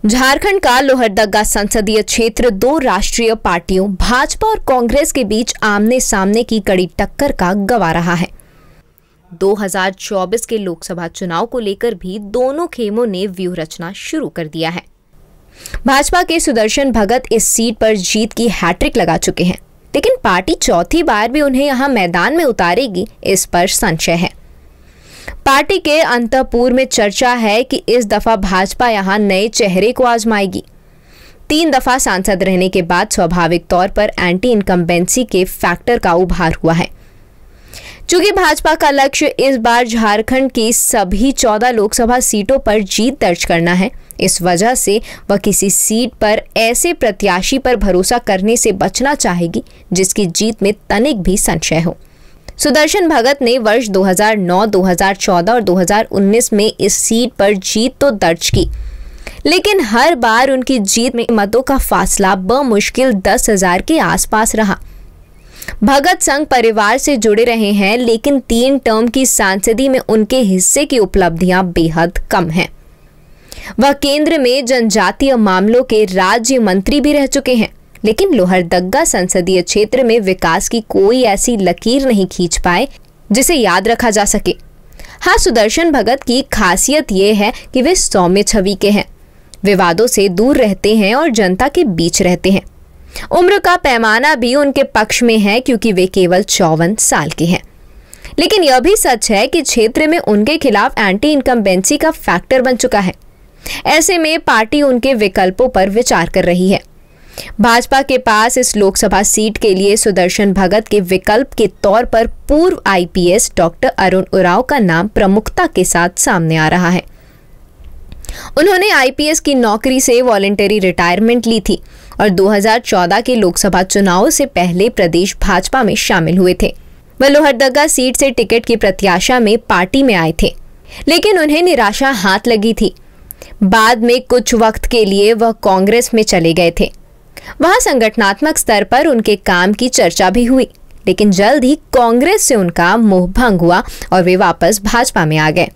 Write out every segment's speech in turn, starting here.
झारखंड का लोहरदगा संसदीय क्षेत्र दो राष्ट्रीय पार्टियों भाजपा और कांग्रेस के बीच आमने सामने की कड़ी टक्कर का गवाह रहा है। 2024 के लोकसभा चुनाव को लेकर भी दोनों खेमों ने व्यूह रचना शुरू कर दिया है। भाजपा के सुदर्शन भगत इस सीट पर जीत की हैट्रिक लगा चुके हैं, लेकिन पार्टी चौथी बार भी उन्हें यहां मैदान में उतारेगी, इस पर संशय है। पार्टी के अंतःपुर में चर्चा है कि इस दफा भाजपा यहां नए चेहरे को आजमाएगी। 3 दफा सांसद रहने के बाद स्वाभाविक तौर पर एंटी इनकम्बेंसी के फैक्टर का उभार हुआ है। चूंकि भाजपा का लक्ष्य इस बार झारखंड की सभी 14 लोकसभा सीटों पर जीत दर्ज करना है, इस वजह से वह किसी सीट पर ऐसे प्रत्याशी पर भरोसा करने से बचना चाहेगी जिसकी जीत में तनिक भी संशय हो। सुदर्शन भगत ने वर्ष 2009, 2014 और 2019 में इस सीट पर जीत तो दर्ज की, लेकिन हर बार उनकी जीत में मतों का फासला बमुश्किल 10,000 के आसपास रहा। भगत संघ परिवार से जुड़े रहे हैं, लेकिन 3 टर्म की सांसदी में उनके हिस्से की उपलब्धियां बेहद कम हैं। वह केंद्र में जनजातीय मामलों के राज्य मंत्री भी रह चुके हैं, लेकिन लोहरदगा संसदीय क्षेत्र में विकास की कोई ऐसी लकीर नहीं खींच पाए जिसे याद रखा जा सके। हाँ, सुदर्शन भगत की खासियत ये है कि वे सौम्य छवि के हैं, विवादों से दूर रहते हैं और जनता के बीच रहते हैं। उम्र का पैमाना भी उनके पक्ष में है क्योंकि वे केवल 54 साल के हैं। लेकिन यह भी सच है कि क्षेत्र में उनके खिलाफ एंटी इनकम्बेंसी का फैक्टर बन चुका है। ऐसे में पार्टी उनके विकल्पों पर विचार कर रही है। भाजपा के पास इस लोकसभा सीट के लिए सुदर्शन भगत के विकल्प के तौर पर पूर्व आईपीएस डॉक्टर अरुण उरांव का नाम प्रमुखता के साथ सामने आ रहा है। उन्होंने आईपीएस की नौकरी से वॉलंटरी रिटायरमेंट ली थी और 2014 के लोकसभा चुनाव से पहले प्रदेश भाजपा में शामिल हुए थे। वह लोहरदगा सीट से टिकट की प्रत्याशा में पार्टी में आए थे, लेकिन उन्हें निराशा हाथ लगी थी। बाद में कुछ वक्त के लिए वह कांग्रेस में चले गए थे। वहां संगठनात्मक स्तर पर उनके काम की चर्चा भी हुई, लेकिन जल्द ही कांग्रेस से उनका मोह भंग हुआ और वे वापस भाजपा में आ गए।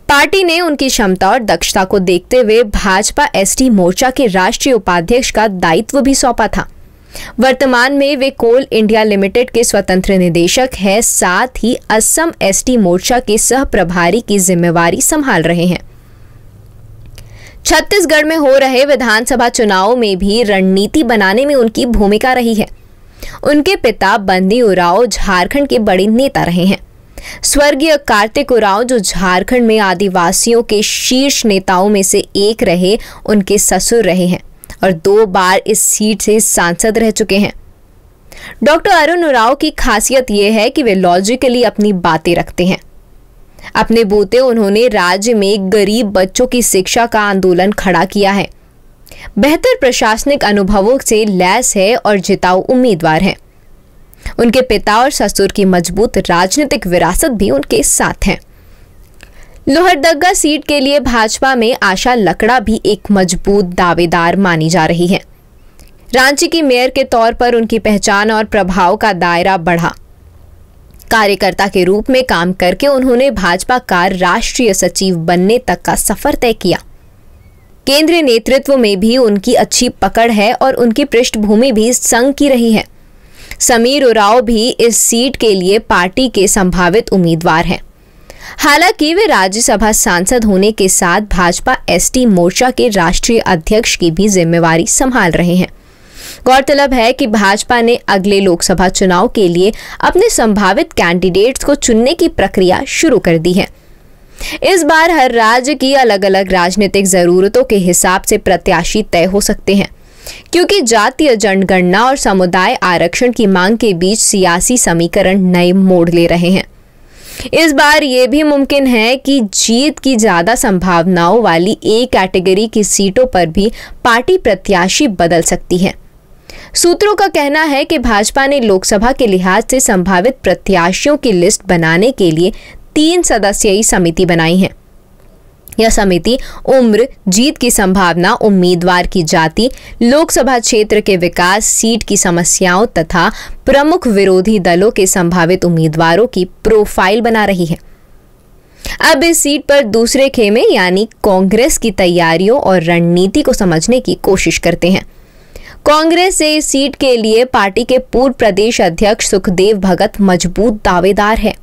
पार्टी ने उनकी क्षमता और दक्षता को देखते हुए भाजपा एसटी मोर्चा के राष्ट्रीय उपाध्यक्ष का दायित्व भी सौंपा था। वर्तमान में वे कोल इंडिया लिमिटेड के स्वतंत्र निदेशक हैं, साथ ही असम एसटी मोर्चा के सह प्रभारी की जिम्मेवारी संभाल रहे हैं। छत्तीसगढ़ में हो रहे विधानसभा चुनाव में भी रणनीति बनाने में उनकी भूमिका रही है। उनके पिता बंदी उरांव झारखंड के बड़े नेता रहे हैं। स्वर्गीय कार्तिक उरांव, जो झारखंड में आदिवासियों के शीर्ष नेताओं में से एक रहे, उनके ससुर रहे हैं और 2 बार इस सीट से सांसद रह चुके हैं। डॉक्टर अरुण उरांव की खासियत यह है कि वे लॉजिकली अपनी बातें रखते हैं। अपने बूते उन्होंने राज्य में गरीब बच्चों की शिक्षा का आंदोलन खड़ा किया है। बेहतर प्रशासनिक अनुभवों से लैस है और जिताऊ उम्मीदवार हैं। उनके पिता और ससुर की मजबूत राजनीतिक विरासत भी उनके साथ है। लोहरदगा सीट के लिए भाजपा में आशा लकड़ा भी एक मजबूत दावेदार मानी जा रही है। रांची की मेयर के तौर पर उनकी पहचान और प्रभाव का दायरा बढ़ा। कार्यकर्ता के रूप में काम करके उन्होंने भाजपा का राष्ट्रीय सचिव बनने तक का सफर तय किया। केंद्रीय नेतृत्व में भी उनकी अच्छी पकड़ है और उनकी पृष्ठभूमि भी संघ की रही है। समीर उरांव भी इस सीट के लिए पार्टी के संभावित उम्मीदवार हैं। हालांकि वे राज्यसभा सांसद होने के साथ भाजपा एसटी मोर्चा के राष्ट्रीय अध्यक्ष की भी जिम्मेवारी संभाल रहे हैं। गौरतलब है कि भाजपा ने अगले लोकसभा चुनाव के लिए अपने संभावित कैंडिडेट्स को चुनने की प्रक्रिया शुरू कर दी है। इस बार हर राज्य की अलग अलग राजनीतिक जरूरतों के हिसाब से प्रत्याशी तय हो सकते हैं, क्योंकि जातीय जनगणना और समुदाय आरक्षण की मांग के बीच सियासी समीकरण नए मोड़ ले रहे हैं। इस बार यह भी मुमकिन है कि जीत की ज्यादा संभावनाओं वाली ए कैटेगरी की सीटों पर भी पार्टी प्रत्याशी बदल सकती है। सूत्रों का कहना है कि भाजपा ने लोकसभा के लिहाज से संभावित प्रत्याशियों की लिस्ट बनाने के लिए 3 सदस्यीय समिति बनाई है। यह समिति उम्र, जीत की संभावना, उम्मीदवार की जाति, लोकसभा क्षेत्र के विकास, सीट की समस्याओं तथा प्रमुख विरोधी दलों के संभावित उम्मीदवारों की प्रोफाइल बना रही है। अब इस सीट पर दूसरे खेमे यानी कांग्रेस की तैयारियों और रणनीति को समझने की कोशिश करते हैं। कांग्रेस से इस सीट के लिए पार्टी के पूर्व प्रदेश अध्यक्ष सुखदेव भगत मजबूत दावेदार है।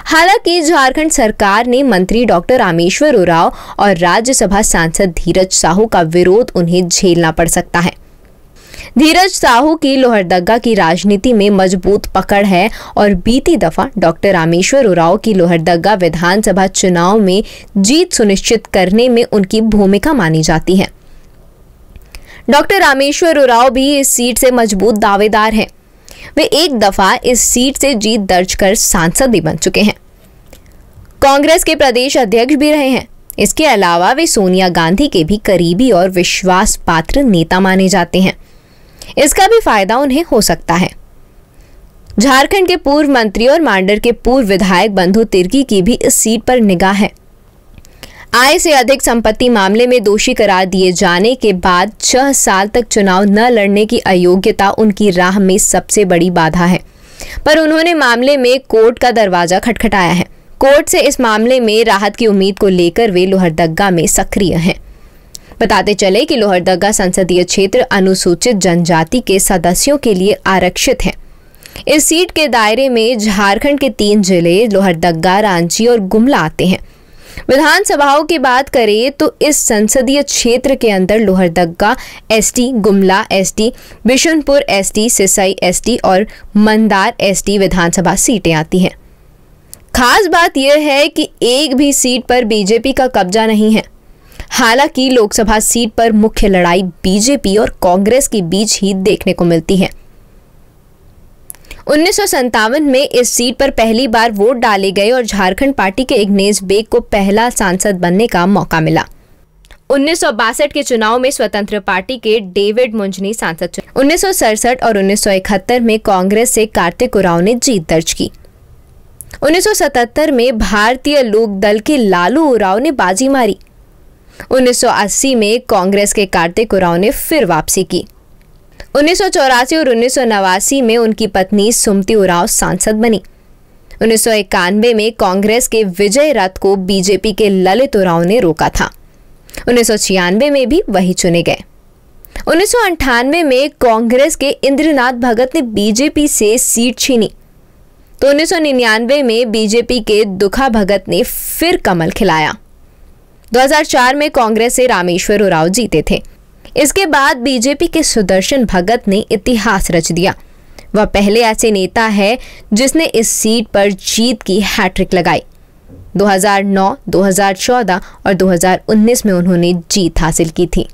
हालांकि झारखंड सरकार ने मंत्री डॉक्टर रामेश्वर उरांव और राज्यसभा सांसद धीरज साहू का विरोध उन्हें झेलना पड़ सकता है। धीरज साहू की लोहरदग्गा की राजनीति में मजबूत पकड़ है और बीती दफा डॉक्टर रामेश्वर उरांव की लोहरदग्गा विधानसभा चुनाव में जीत सुनिश्चित करने में उनकी भूमिका मानी जाती है। डॉक्टर रामेश्वर उरांव भी इस सीट से मजबूत दावेदार हैं। वे एक दफा इस सीट से जीत दर्ज कर सांसद भी बन चुके हैं। कांग्रेस के प्रदेश अध्यक्ष भी रहे हैं। इसके अलावा वे सोनिया गांधी के भी करीबी और विश्वास पात्र नेता माने जाते हैं। इसका भी फायदा उन्हें हो सकता है। झारखंड के पूर्व मंत्री और मांडर के पूर्व विधायक बंधु तिर्की की भी इस सीट पर निगाह है। आय से अधिक संपत्ति मामले में दोषी करार दिए जाने के बाद 6 साल तक चुनाव न लड़ने की अयोग्यता उनकी राह में सबसे बड़ी बाधा है, पर उन्होंने मामले में कोर्ट का दरवाजा खटखटाया है। कोर्ट से इस मामले में राहत की उम्मीद को लेकर वे लोहरदग्गा में सक्रिय हैं। बताते चले कि लोहरदग्गा संसदीय क्षेत्र अनुसूचित जनजाति के सदस्यों के लिए आरक्षित है। इस सीट के दायरे में झारखंड के 3 जिले लोहरदग्गा, रांची और गुमला आते हैं। विधानसभाओं की बात करें तो इस संसदीय क्षेत्र के अंदर Lohardaga ST, Gumla ST, Bishunpur ST, Sisai ST और मंदार एसटी विधानसभा सीटें आती हैं। खास बात यह है कि एक भी सीट पर बीजेपी का कब्जा नहीं है। हालांकि लोकसभा सीट पर मुख्य लड़ाई बीजेपी और कांग्रेस के बीच ही देखने को मिलती है। 1957 में इस सीट पर पहली बार वोट डाले गए और झारखंड पार्टी के इग्नेश बेग को पहला सांसद बनने का मौका मिला। 1962 के चुनाव में स्वतंत्र पार्टी के डेविड मुंजनी सांसद चुने। 1967 और 1971 में कांग्रेस से कार्तिक उरांव ने जीत दर्ज की। 1977 में भारतीय लोक दल के लालू उरांव ने बाजी मारी। 1980 में कांग्रेस के कार्तिक उरांव ने फिर वापसी की। 1984 और 1989 में उनकी पत्नी सुमति उरांव सांसद बनी। 1991 में कांग्रेस के विजय रथ को बीजेपी के ललित उरांव ने रोका था। 1996 में भी वही चुने गए। 1998 में कांग्रेस के इंद्रनाथ भगत ने बीजेपी से सीट छीनी तो 1999 में बीजेपी के दुखा भगत ने फिर कमल खिलाया। 2004 में कांग्रेस से रामेश्वर उरांव जीते थे। इसके बाद बीजेपी के सुदर्शन भगत ने इतिहास रच दिया। वह पहले ऐसे नेता है जिसने इस सीट पर जीत की हैट्रिक लगाई। 2009, 2014 और 2019 में उन्होंने जीत हासिल की थी।